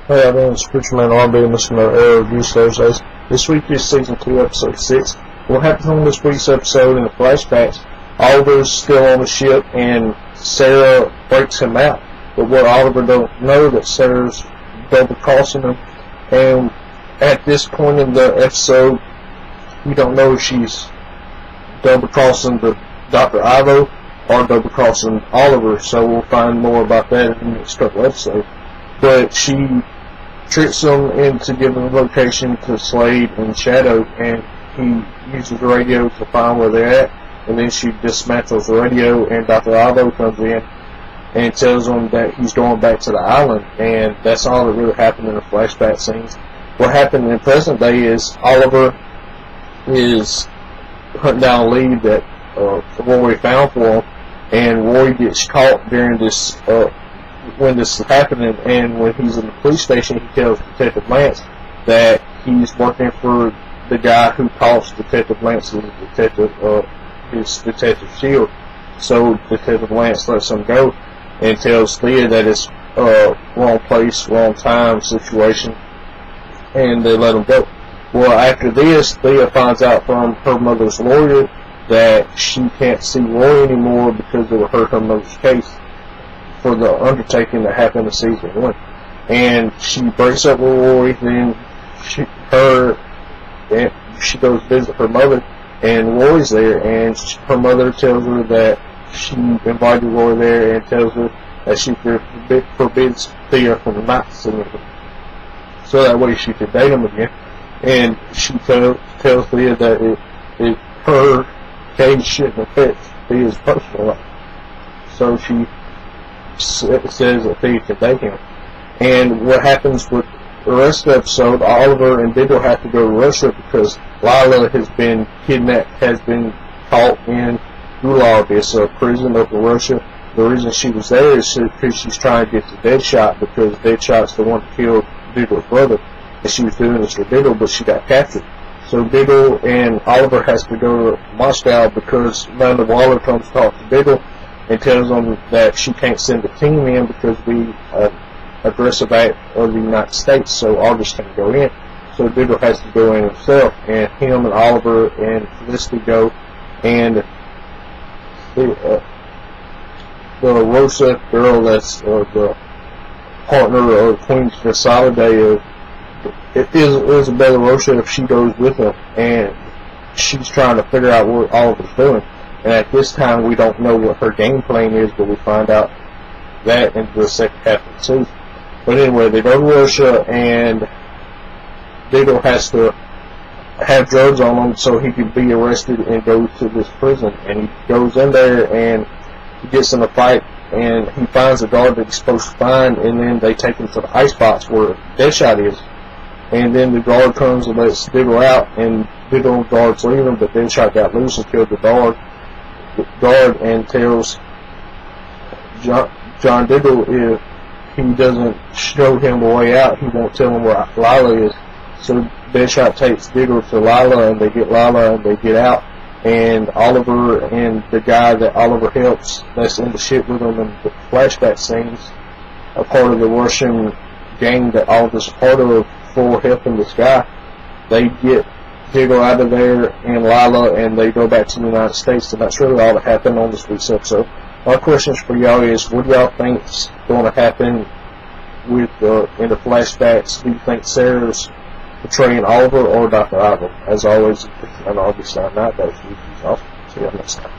Hey everyone, it's Preacherman RB and this is another Arrow Reviews Thursdays. This week is Season 2, Episode 6. What happens on this week's episode in the flashbacks, Oliver's still on the ship and Sarah breaks him out. But what Oliver don't know that Sarah's double-crossing him. And at this point in the episode, we don't know if she's double-crossing Dr. Ivo or double-crossing Oliver. So we'll find more about that in the next couple episodes. But she tricks him into giving a location to Slade and Shadow, and he uses the radio to find where they're at, and then she dismantles the radio, and Dr. Ivo comes in and tells him that he's going back to the island, and that's all that really happened in the flashback scenes. What happened in present day is Oliver is hunting down a lead that Rory found for him, and Rory gets caught during this when this is happening, and when he's in the police station, he tells Detective Lance that he's working for the guy who cost Detective Lance's detective shield. So Detective Lance lets him go and tells Thea that it's wrong place, wrong time situation, and they let him go. Well, after this, Thea finds out from her mother's lawyer that she can't see Roy anymore because it would hurt her mother's case for the undertaking that happened in Season 1. And she breaks up with Rory, then she goes visit her mother, and Rory's there, and her mother tells her that she invited Rory there and tells her that she forbids Thea from not seeing him, so that way she could date him again. And she tells Thea that her case shouldn't affect Thea's personal life. So she says that Thea can date him. And what happens with the rest of the episode, Oliver and Diggle have to go to Russia because Lila has been kidnapped, has been caught in Gulag, it's a prison up in Russia. The reason she was there is because she's trying to get to Deadshot, because Deadshot's the one who killed Diggle's brother, and she was doing this for Diggle, but she got captured. So Diggle and Oliver has to go to Moscow because Amanda Waller comes to talk to Diggle and tells them that she can't send the team in because we aggressive act of the United States, so August can go in. So Diggle has to go in himself, and him and Oliver and Felicity go, and the Rosa girl that's the partner of Queen Consolidate, it is Isabella Rosa if she goes with him, and she's trying to figure out what Oliver's doing. And at this time, we don't know what her game plan is, but we find out that in the second half of the season. But anyway, they go to Russia, and Diggle has to have drugs on him so he can be arrested and go to this prison. And he goes in there, and he gets in a fight, and he finds the guard that he's supposed to find, and then they take him to the icebox where Deadshot is. And then the guard comes and lets Diggle out, and Diggle and guards leave him, but Deadshot got loose and killed the guard and tells John Diggle if he doesn't show him the way out, he won't tell him where Lila is. So Deadshot takes Diggle to Lila, and they get Lila and they get out, and Oliver and the guy that Oliver helps that's in the ship with him in the flashback scenes are part of the Russian gang that Oliver's a part of for helping this guy. They get Diggle out of there and Lila, and they go back to the United States, and that's really all that happened on this week's episode. My questions for y'all is, what do y'all think's going to happen with in the flashbacks? Do you think Sarah's portraying Oliver or Dr. Ivo? As always, and I'll be signing out. That was off. See y'all next time.